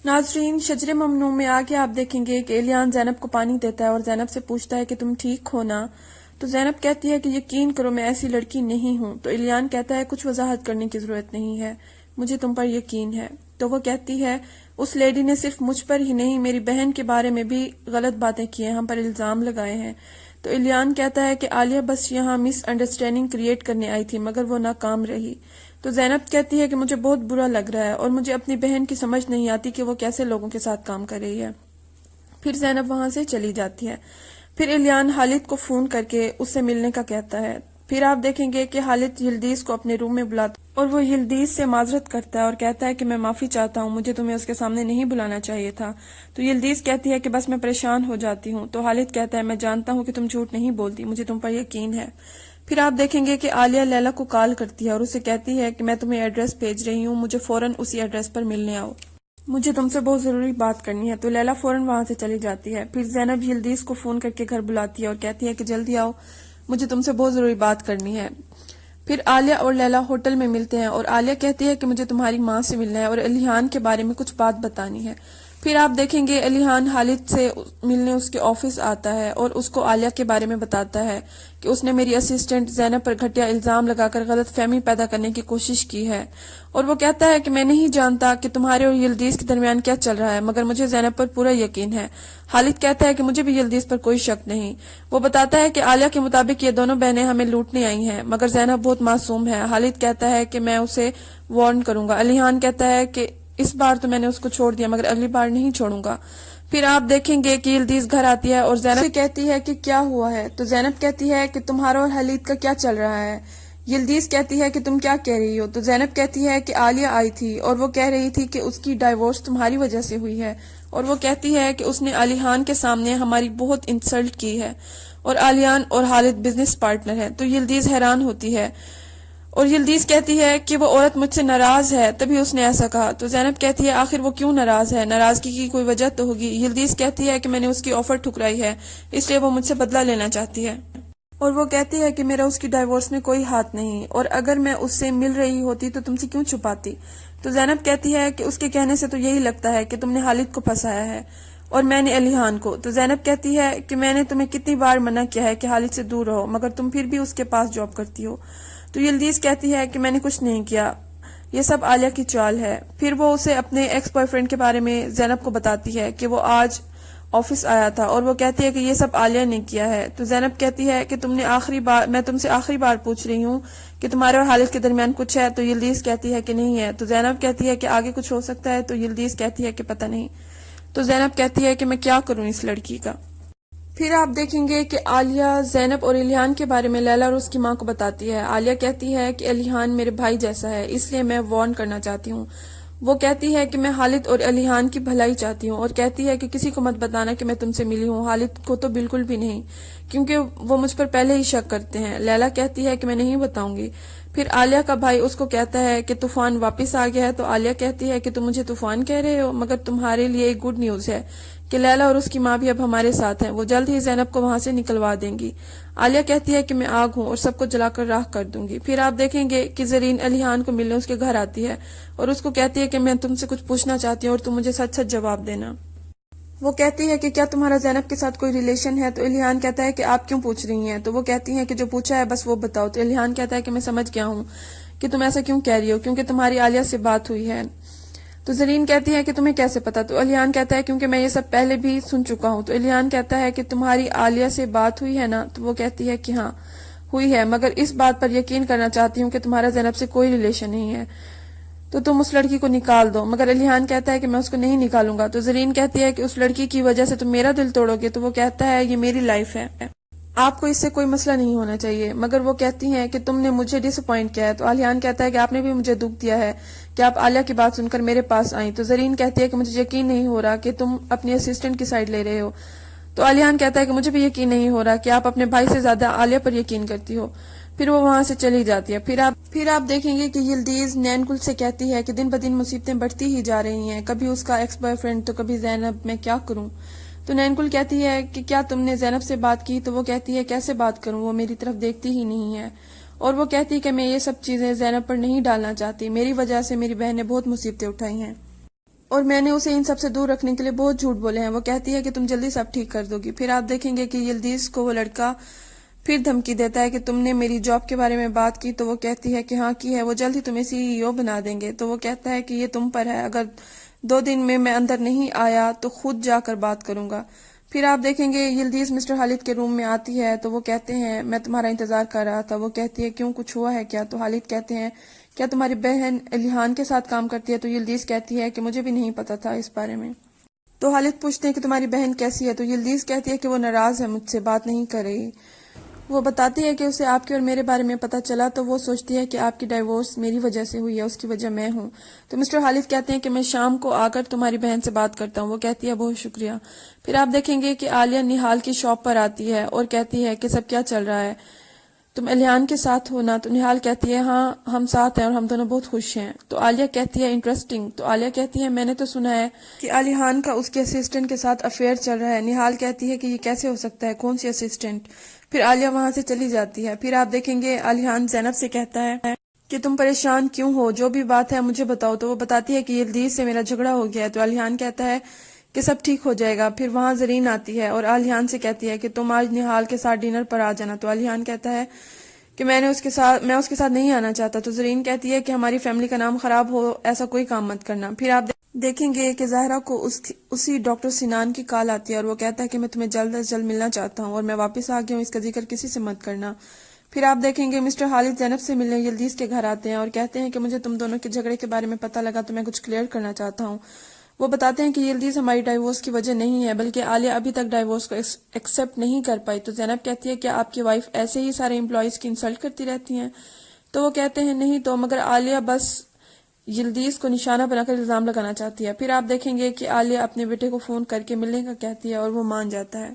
ناظرین، شجر ممنوع میں آگے آپ دیکھیں گے کہ الیان زینب کو پانی دیتا ہے اور زینب سے پوچھتا ہے کہ تم ٹھیک ہو نا؟ تو زینب کہتی ہے کہ یقین کرو میں ایسی لڑکی نہیں ہوں۔ تو الیان کہتا ہے کچھ وضاحت کرنے کی ضرورت نہیں ہے، مجھے تم پر یقین ہے۔ تو وہ کہتی ہے اس لیڈی نے صرف مجھ پر ہی نہیں میری بہن کے بارے میں بھی غلط باتیں کی ہیں، ہم پر الزام لگائے ہیں۔ تو الیان کہتا ہے کہ عالیہ بس یہاں مس انڈرسٹینڈنگ کریٹ کرنے آئی تھی مگر وہ ناکام رہی۔ تو زینب کہتی ہے کہ مجھے بہت برا لگ رہا ہے اور مجھے اپنی بہن کی سمجھ نہیں آتی کہ وہ کیسے لوگوں کے ساتھ کام کر رہی ہے۔ پھر زینب وہاں سے چلی جاتی ہے۔ پھر الیان خالد کو فون کر کے اس سے ملنے کا کہتا ہے۔ پھر آپ دیکھیں گے کہ خالد یلدیز کو اپنے روم میں بلاتا اور وہ یلدیز سے معذرت کرتا ہے اور کہتا ہے کہ میں معافی چاہتا ہوں، مجھے تمہیں اس کے سامنے نہیں بلانا چاہیے تھا۔ تو یلدیز کہتی ہے کہ بس میں پریشان ہو جاتی ہوں۔ تو خالد کہتا ہے میں جانتا ہوں کہ تم جھوٹ نہیں بولتی، مجھے تم پر یقین ہے۔ پھر آپ دیکھیں گے کہ عالیہ لیلا کو کال کرتی ہے اور اسے کہتی ہے کہ میں تمہیں ایڈریس بھیج رہی ہوں، مجھے فوراً اسی ایڈریس پر ملنے آؤ، مجھے تم سے بہت ضروری بات کرنی ہے۔ تو لیلا فوراً وہاں سے چلی جاتی ہے۔ پھر زینب یلدیز کو فون کر کے گھر بلاتی ہے اور کہتی ہے کہ جلدی آؤ، مجھے تم سے بہت ضروری بات کرنی ہے۔ پھر عالیہ اور لیلا ہوٹل میں ملتے ہیں اور عالیہ کہتی ہے کہ مجھے تمہاری ماں سے ملنا ہے اور الیحان کے بارے میں کچھ بات بتانی ہے۔ پھر آپ دیکھیں گے الیحان خالد سے ملنے اس کے آفس آتا ہے اور اس کو عالیہ کے بارے میں بتاتا ہے کہ اس نے میری اسسٹنٹ زینب پر گھٹیا الزام لگا کر غلط فہمی پیدا کرنے کی کوشش کی ہے، اور وہ کہتا ہے کہ میں نہیں جانتا کہ تمہارے اور یلدیز کے درمیان کیا چل رہا ہے مگر مجھے زینب پر پورا یقین ہے۔ خالد کہتا ہے کہ مجھے بھی یلدیز پر کوئی شک نہیں۔ وہ بتاتا ہے کہ عالیہ کے مطابق یہ دونوں بہنیں ہمیں لوٹنے آئی ہیں مگر زینب بہت معصوم ہے۔ خالد کہتا ہے کہ میں اسے وارن کروں گا۔ الیحان کہتا ہے کہ اس بار تو میں نے اس کو چھوڑ دیا مگر اگلی بار نہیں چھوڑوں گا۔ پھر آپ دیکھیں گے کہ یلدیز گھر آتی ہے اور زینب سے کہتی ہے کہ کیا ہوا ہے؟ تو زینب کہتی ہے کہ تمہارا اور خالد کا کیا چل رہا ہے؟ یلدیز کہتی ہے کہ تم کیا کہہ رہی ہو؟ تو زینب کہتی ہے کہ عالیہ آئی تھی اور وہ کہہ رہی تھی کہ اس کی ڈائیورس تمہاری وجہ سے ہوئی ہے، اور وہ کہتی ہے کہ اس نے الیحان کے سامنے ہماری بہت انسلٹ کی ہے، اور الیحان اور خالد بزنس پارٹنر ہے۔ تو یلدیز حیران ہوتی ہے اور یلدیز کہتی ہے کہ وہ عورت مجھ سے ناراض ہے تبھی اس نے ایسا کہا۔ تو زینب کہتی ہے آخر وہ کیوں ناراض ہے؟ ناراضگی کی کوئی وجہ تو ہوگی۔ یلدیز کہتی ہے کہ میں نے اس کی آفر ٹھکرائی ہے اس لیے وہ مجھ سے بدلہ لینا چاہتی ہے، اور وہ کہتی ہے کہ میرا اس کی ڈائیورس میں کوئی ہاتھ نہیں، اور اگر میں اس سے مل رہی ہوتی تو تم سے کیوں چھپاتی؟ تو زینب کہتی ہے کہ اس کے کہنے سے تو یہی لگتا ہے کہ تم نے خالد کو پھنسایا ہے اور میں نے الیحان کو۔ تو زینب کہتی ہے کہ میں نے تمہیں کتنی بار منع کیا ہے کہ خالد سے دور رہو مگر تم پھر بھی اس کے پاس جاب کرتی ہو۔ تو یلدیز کہتی ہے کہ میں نے کچھ نہیں کیا، یہ سب عالیہ کی چال ہے۔ پھر وہ اسے اپنے ایکس بوائے فرینڈ کے بارے میں زینب کو بتاتی ہے کہ وہ آج آفس آیا تھا اور وہ کہتی ہے کہ یہ سب عالیہ نے کیا ہے۔ تو زینب کہتی ہے کہ میں تم سے آخری بار پوچھ رہی ہوں کہ تمہارے اور خالد کے درمیان کچھ ہے؟ تو یلدیز کہتی ہے کہ نہیں ہے۔ تو زینب کہتی ہے کہ آگے کچھ ہو سکتا ہے؟ تو یلدیز کہتی ہے کہ پتہ نہیں۔ تو زینب کہتی ہے کہ میں کیا کروں اس لڑکی کا۔ پھر آپ دیکھیں گے کہ عالیہ زینب اور الیحان کے بارے میں لیلا اور اس کی ماں کو بتاتی ہے۔ عالیہ کہتی ہے کہ الیحان میرے بھائی جیسا ہے اس لیے میں وارن کرنا چاہتی ہوں۔ وہ کہتی ہے کہ میں خالد اور الیحان کی بھلائی چاہتی ہوں، اور کہتی ہے کہ کسی کو مت بتانا کہ میں تم سے ملی ہوں، خالد کو تو بالکل بھی نہیں کیونکہ وہ مجھ پر پہلے ہی شک کرتے ہیں۔ لیلا کہتی ہے کہ میں نہیں بتاؤں گی۔ پھر عالیہ کا بھائی اس کو کہتا ہے کہ طوفان واپس آ گیا ہے۔ تو عالیہ کہتی ہے کہ تم مجھے طوفان کہہ رہے ہو مگر تمہارے لیے ایک گڈ نیوز ہے کہ لیلا اور اس کی ماں بھی اب ہمارے ساتھ ہیں، وہ جلد ہی زینب کو وہاں سے نکلوا دیں گی۔ عالیہ کہتی ہے کہ میں آگ ہوں اور سب کو جلا کر راکھ کر دوں گی۔ پھر آپ دیکھیں گے کہ زرین الیحان کو ملنے اس کے گھر آتی ہے اور اس کو کہتی ہے کہ میں تم سے کچھ پوچھنا چاہتی ہوں اور تم مجھے سچ سچ جواب دینا۔ وہ کہتی ہے کہ کیا تمہارا زینب کے ساتھ کوئی ریلیشن ہے؟ تو الیحان کہتا ہے کہ آپ کیوں پوچھ رہی ہیں؟ تو وہ کہتی ہیں کہ جو پوچھا ہے بس وہ بتاؤ۔ تو الیحان کہتا ہے کہ میں سمجھ گیا ہوں کہ تم ایسا کیوں کہہ رہی ہو، کیونکہ تمہاری عالیہ سے بات ہوئی ہے۔ تو زرین کہتی ہے کہ تمہیں کیسے پتا؟ تو الیحان کہتا ہے کیونکہ میں یہ سب پہلے بھی سن چکا ہوں۔ تو الیحان کہتا ہے کہ تمہاری عالیہ سے بات ہوئی ہے نا؟ تو وہ کہتی ہے کہ ہاں ہوئی ہے مگر اس بات پر یقین کرنا چاہتی ہوں کہ تمہارا زینب سے کوئی ریلیشن نہیں ہے، تو تم اس لڑکی کو نکال دو۔ مگر الیحان کہتا ہے کہ میں اس کو نہیں نکالوں گا۔ تو زرین کہتی ہے کہ اس لڑکی کی وجہ سے تم میرا دل توڑو گے؟ تو وہ کہتا ہے یہ میری لائف ہے، آپ کو اس سے کوئی مسئلہ نہیں ہونا چاہیے۔ مگر وہ کہتی ہیں کہ تم نے مجھے ڈس اپوائنٹ کیا ہے۔ تو الیحان کہتا ہے کہ آپ نے بھی مجھے دکھ دیا ہے کہ آپ عالیہ کی بات سن کر میرے پاس آئیں۔ تو زرین کہتی ہے کہ مجھے یقین نہیں ہو رہا کہ تم اپنی اسسٹنٹ کی سائڈ لے رہے ہو۔ تو الیحان کہتا ہے کہ مجھے بھی یقین نہیں ہو رہا کہ آپ اپنے بھائی سے زیادہ عالیہ پر یقین کرتی ہو۔ پھر وہ وہاں سے چلی جاتی ہے۔ پھر آپ دیکھیں گے کہ یلدیز نین گل سے کہتی ہے کہ دن بدن مصیبتیں بڑھتی ہی جا رہی ہیں، کبھی اس کا ایکس بوائے فرینڈ تو کبھی زینب، میں کیا کروں؟ تو نین گل کہتی ہے کہ کیا تم نے زینب سے بات کی؟ تو وہ کہتی ہے کیسے بات کروں، وہ میری طرف دیکھتی ہی نہیں ہے، اور وہ کہتی کہ میں یہ سب چیزیں زینب پر نہیں ڈالنا چاہتی، میری وجہ سے میری بہن نے بہت مصیبتیں اٹھائی ہیں۔ اور میں نے اسے ان سب سے دور رکھنے کے لیے بہت جھوٹ بولے ہیں۔ وہ کہتی ہے کہ تم جلدی سب ٹھیک کر دو گی۔ پھر آپ دیکھیں گے کہ یلدیز کو وہ لڑکا پھر دھمکی دیتا ہے کہ تم نے میری جاب کے بارے میں بات کی، تو وہ کہتی ہے کہ ہاں کی ہے، وہ جلد ہی تمہیں CEO بنا دیں گے۔ تو وہ کہتا ہے کہ یہ تم پر ہے، اگر 2 دن میں اندر نہیں آیا تو خود جا کر بات کروں گا۔ پھر آپ دیکھیں گے یلدیز مسٹر خالد کے روم میں آتی ہے تو وہ کہتے ہیں میں تمہارا انتظار کر رہا تھا۔ وہ کہتی ہے کیوں، کچھ ہوا ہے کیا؟ تو خالد کہتے ہیں کیا تمہاری بہن الیحان کے ساتھ کام کرتی ہے؟ تو یلدیز کہتی ہے کہ مجھے بھی نہیں پتا تھا اس بارے میں۔ تو خالد پوچھتے ہیں کہ تمہاری بہن کیسی ہے؟ تو یلدیز کہتی ہے کہ وہ ناراض ہے، مجھ سے بات نہیں کر رہی۔ وہ بتاتی ہے کہ اسے آپ کے اور میرے بارے میں پتا چلا تو وہ سوچتی ہے کہ آپ کی ڈائیورس میری وجہ سے ہوئی ہے، اس کی وجہ میں ہوں۔ تو مسٹر خالد کہتے ہیں کہ میں شام کو آ کر تمہاری بہن سے بات کرتا ہوں۔ وہ کہتی ہے بہت شکریہ۔ پھر آپ دیکھیں گے کہ عالیہ نہال کی شاپ پر آتی ہے اور کہتی ہے کہ سب کیا چل رہا ہے، تم الیحان کے ساتھ ہو نا؟ تو نہال کہتی ہے ہاں ہم ساتھ ہیں اور ہم دونوں بہت خوش ہیں۔ تو عالیہ کہتی ہے انٹرسٹنگ۔ تو عالیہ کہتی ہے میں نے تو سنا ہے کہ الیحان کا اس کے اسسٹنٹ کے ساتھ افیئر چل رہا ہے۔ نہال کہتی ہے کہ یہ کیسے ہو سکتا ہے، کون سی اسسٹنٹ؟ پھر عالیہ وہاں سے چلی جاتی ہے۔ پھر آپ دیکھیں گے الیحان زینب سے کہتا ہے کہ تم پریشان کیوں ہو، جو بھی بات ہے مجھے بتاؤ۔ تو وہ بتاتی ہے کہ یلدیز سے میرا جھگڑا ہو گیا ہے۔ تو الیحان کہتا ہے کہ سب ٹھیک ہو جائے گا۔ پھر وہاں زرین آتی ہے اور الیحان سے کہتی ہے کہ تم آج نہال کے ساتھ ڈنر پر آ جانا۔ تو الیحان کہتا ہے کہ میں اس کے ساتھ نہیں آنا چاہتا۔ تو زرین کہتی ہے کہ ہماری فیملی کا نام خراب ہو، ایسا کوئی کام مت کرنا۔ پھر آپ دیکھیں گے کہ ظاہرہ کو اسی ڈاکٹر سنان کی کال آتی ہے اور وہ کہتا ہے کہ میں تمہیں جلد از جلد ملنا چاہتا ہوں اور میں واپس آ گیا ہوں، اس کا ذکر کسی سے مت کرنا۔ پھر آپ دیکھیں گے مسٹر خالد زینب سے ملنے یلدیز کے گھر آتے ہیں اور کہتے ہیں کہ مجھے تم دونوں کے جھگڑے کے بارے میں پتہ لگا تو میں کچھ کلیئر کرنا چاہتا ہوں۔ وہ بتاتے ہیں کہ یلدیز ہماری ڈائیورس کی وجہ نہیں ہے، بلکہ عالیہ ابھی تک ڈائیورس کو ایکسیپٹ نہیں کر پائی۔ تو زینب کہتی ہے کہ آپ کی وائف ایسے ہی سارے امپلائیز کی انسلٹ کرتی رہتی ہیں؟ تو وہ کہتے ہیں نہیں تو، مگر عالیہ بس یلدیز کو نشانہ بنا کر الزام لگانا چاہتی ہے۔ پھر آپ دیکھیں گے کہ عالیہ اپنے بیٹے کو فون کر کے ملنے کا کہتی ہے اور وہ مان جاتا ہے۔